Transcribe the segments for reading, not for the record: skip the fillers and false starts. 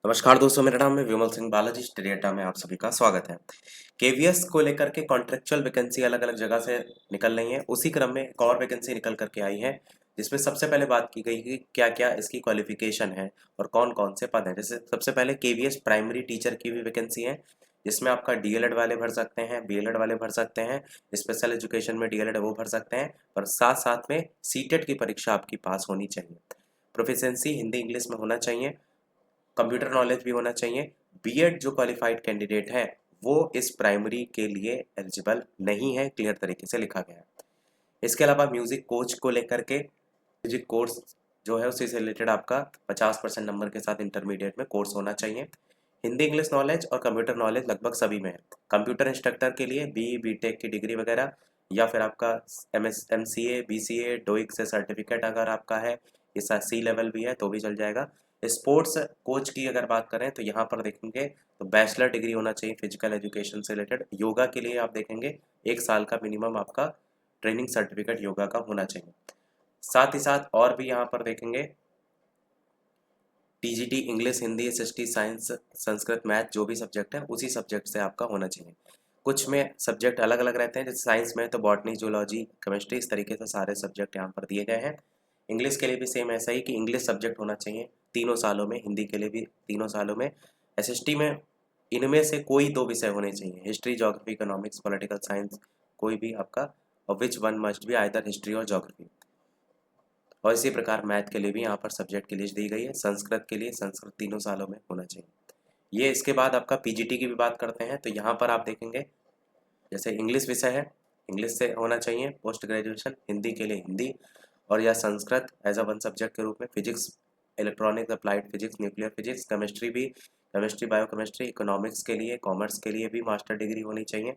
नमस्कार दोस्तों, मेरा नाम है विमल सिंह बालाजी। स्टडी अड्डा में आप सभी का स्वागत है। केवीएस को लेकर के कॉन्ट्रेक्चुअल वैकेंसी अलग अलग जगह से निकल रही है। उसी क्रम में एक और वैकेंसी निकल करके आई है, जिसमें सबसे पहले बात की गई कि क्या क्या इसकी क्वालिफिकेशन है और कौन कौन से पद हैं। जैसे सबसे पहले केवीएस प्राइमरी टीचर की भी वैकेंसी है, जिसमें आपका डीएलएड वाले भर सकते हैं, बीएलएड वाले भर सकते हैं, स्पेशल एजुकेशन में डीएलएड वो भर सकते हैं, और साथ साथ में सीटेट की परीक्षा आपकी पास होनी चाहिए। प्रोफिशिएंसी हिंदी इंग्लिश में होना चाहिए, कंप्यूटर नॉलेज भी होना चाहिए। बीएड जो क्वालिफाइड कैंडिडेट है वो इस प्राइमरी के लिए एलिजिबल नहीं है, क्लियर तरीके से लिखा गया है। इसके अलावा म्यूजिक कोच को लेकर के म्यूजिक कोर्स जो है उसी से रिलेटेड आपका 50% नंबर के साथ इंटरमीडिएट में कोर्स होना चाहिए। हिंदी इंग्लिश नॉलेज और कंप्यूटर नॉलेज लगभग सभी में है। कंप्यूटर इंस्ट्रक्टर के लिए बी बीटेक की डिग्री वगैरह, या फिर आपका एमसीए बीसीए डोइक से सर्टिफिकेट अगर आपका है, इस सी लेवल भी है तो भी चल जाएगा। स्पोर्ट्स कोच की अगर बात करें तो यहाँ पर देखेंगे तो बैचलर डिग्री होना चाहिए फिजिकल एजुकेशन से रिलेटेड। योगा के लिए आप देखेंगे 1 साल का मिनिमम आपका ट्रेनिंग सर्टिफिकेट योगा का होना चाहिए। साथ ही साथ और भी यहाँ पर देखेंगे TGT English Hindi SST science Sanskrit math जो भी सब्जेक्ट है उसी सब्जेक्ट से आपका होना चाहिए। कुछ में सब्जेक्ट अलग अलग रहते हैं, जैसे साइंस में तो बॉटनी जूलॉजी केमिस्ट्री, इस तरीके से सारे सब्जेक्ट यहाँ पर दिए गए हैं। इंग्लिश के लिए भी सेम ऐसा ही कि इंग्लिश सब्जेक्ट होना चाहिए तीनों सालों में, हिंदी के लिए भी तीनों सालों में। एसएसटी में इनमें से कोई 2 विषय होने चाहिए, history geography economics political science, कोई भी आपका, और which one must be either history और ज्योग्राफी। और इसी प्रकार मैथ के लिए भी यहाँ पर सब्जेक्ट की लिस्ट दी गई है। संस्कृत के लिए संस्कृत तीनों सालों में होना चाहिए। ये इसके बाद आपका पीजीटी की भी बात करते हैं तो यहाँ पर आप देखेंगे जैसे इंग्लिश विषय है, इंग्लिश से होना चाहिए पोस्ट ग्रेजुएशन, हिंदी के लिए हिंदी और या Sanskrit as a one subject के रूप में, physics electronics applied physics nuclear physics, chemistry भी केमिस्ट्री बायोकेमिस्ट्री, इकोनॉमिक्स के लिए कॉमर्स के लिए भी मास्टर डिग्री होनी चाहिए।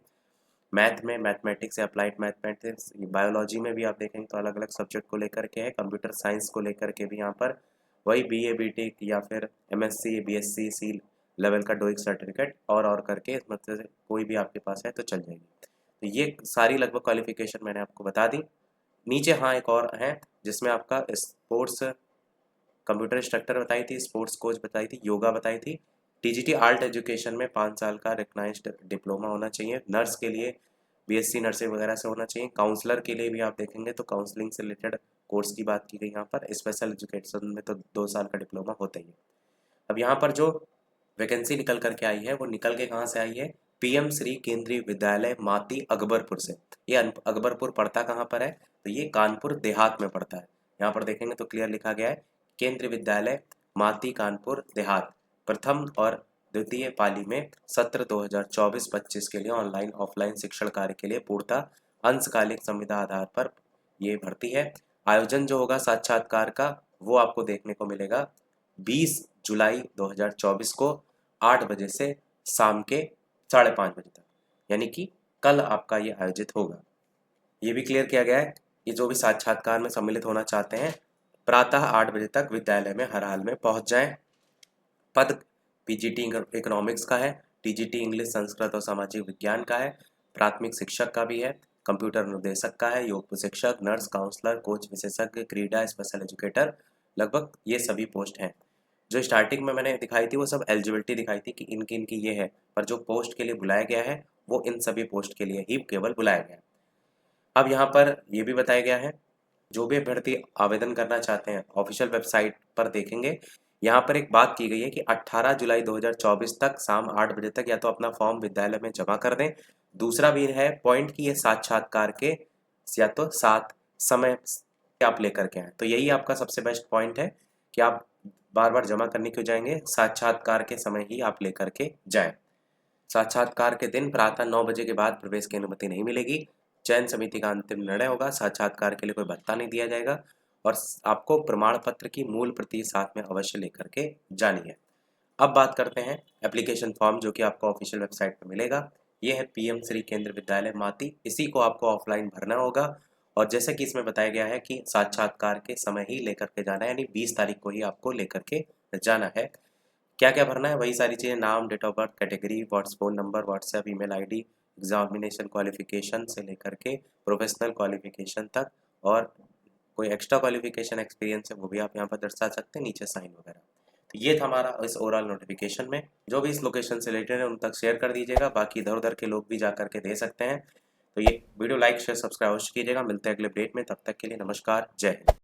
मैथ में मैथमेटिक्स या अप्लाइड मैथमेटिक्स, बायोलॉजी में भी आप देखेंगे तो अलग अलग सब्जेक्ट को लेकर के है। कंप्यूटर साइंस को लेकर के भी यहाँ पर वही बीए बीटेक या फिर एमएससी बीएससी सी लेवल का डोइक सर्टिफिकेट और करके मतलब से कोई भी आपके पास है तो चल जाएगी। तो ये सारी लगभग क्वालिफिकेशन मैंने आपको बता दी। नीचे हाँ एक और है जिसमें आपका स्पोर्ट्स कंप्यूटर इंस्ट्रक्टर बताई थी, स्पोर्ट्स कोच बताई थी, योगा बताई थी। टीजीटी आर्ट एजुकेशन में 5 साल का रिकग्नाइज्ड डिप्लोमा होना चाहिए। नर्स के लिए बीएससी नर्सिंग वगैरह से होना चाहिए। काउंसलर के लिए भी आप देखेंगे तो काउंसलिंग से रिलेटेड कोर्स की बात की गई यहाँ पर। स्पेशल एजुकेशन में तो 2 साल का डिप्लोमा होता ही है। अब यहाँ पर जो वैकेंसी निकल करके आई है वो निकल के कहाँ से आई है, पीएम श्री केंद्रीय विद्यालय माती अकबरपुर से। ये अकबरपुर पड़ता कहाँ पर है, तो ये कानपुर देहात में पड़ता है। यहाँ पर देखेंगे तो क्लियर लिखा गया है केंद्रीय विद्यालय माती कानपुर देहात प्रथम और द्वितीय पाली में सत्र 2024-25 के लिए ऑनलाइन ऑफलाइन शिक्षण कार्य के लिए पूर्णतः अंशकालिक संविदा आधार पर ये भर्ती है। आयोजन जो होगा साक्षात्कार का वो आपको देखने को मिलेगा 20 जुलाई 2024 को 8 बजे से शाम के 5:30 बजे तक, यानी कि कल आपका ये आयोजित होगा। ये भी क्लियर किया गया है कि जो भी साक्षात्कार में सम्मिलित होना चाहते हैं प्रातः 8 बजे तक विद्यालय में हर हाल में पहुंच जाएं। पद पीजीटी इकोनॉमिक्स का है, टीजीटी इंग्लिश संस्कृत और सामाजिक विज्ञान का है, प्राथमिक शिक्षक का भी है, कंप्यूटर निर्देशक का है, योग प्रशिक्षक, नर्स, काउंसलर, कोच विशेषज्ञ, क्रीडा स्पेशल एजुकेटर, लगभग ये सभी पोस्ट हैं। जो स्टार्टिंग में मैंने दिखाई थी वो सब एलिजिबिलिटी दिखाई थी कि इनकी इनकी ये है, पर जो पोस्ट के लिए बुलाया गया है वो इन सभी पोस्ट के लिए ही केवल बुलाया गया है। अब यहाँ पर ये भी बताया गया है जो भी अभ्यर्थी आवेदन करना चाहते हैं ऑफिशियल वेबसाइट पर देखेंगे। यहाँ पर एक बात की गई है कि 18 जुलाई 2024 तक शाम 8 बजे तक या तो अपना फॉर्म विद्यालय में जमा कर दें। दूसरा भी है पॉइंट कि ये साक्षात्कार के या तो साथ समय आप लेकर के आए, तो यही आपका सबसे बेस्ट पॉइंट है कि आप बार बार जमा करने क्यों जाएंगे, साक्षात्कार के समय ही आप लेकर के जाएं। साक्षात्कार के दिन प्रातः 9 बजे के बाद प्रवेश की अनुमति नहीं मिलेगी। चयन समिति का अंतिम निर्णय होगा। साक्षात्कार के लिए कोई भत्ता नहीं दिया जाएगा और आपको प्रमाण पत्र की मूल प्रति साथ में अवश्य लेकर के जानी है। अब बात करते हैं एप्लीकेशन फॉर्म जो कि आपको ऑफिशियल वेबसाइट पर मिलेगा। ये है पीएम श्री केंद्र विद्यालय माती, इसी को आपको ऑफलाइन भरना होगा और जैसे कि इसमें बताया गया है कि साक्षात्कार के समय ही लेकर के जाना है, यानी 20 तारीख को ही आपको लेकर के जाना है। क्या क्या भरना है, वही सारी चीज़ें, नाम, date of birth, category, phone number, WhatsApp, email ID, examination qualification से लेकर के प्रोफेशनल क्वालिफिकेशन तक, और कोई एक्स्ट्रा क्वालिफिकेशन एक्सपीरियंस है वो भी आप यहाँ पर दर्शा सकते हैं, नीचे साइन वगैरह। तो ये था हमारा इस ओवरऑल नोटिफिकेशन में। जो भी इस लोकेशन से रिलेटेड है उन तक शेयर कर दीजिएगा, बाकी इधर उधर के लोग भी जा करके दे सकते हैं। तो ये वीडियो लाइक शेयर सब्सक्राइब अवश्य कीजिएगा। मिलते हैं अगले अपडेट में, तब तक के लिए नमस्कार, जय हिंद।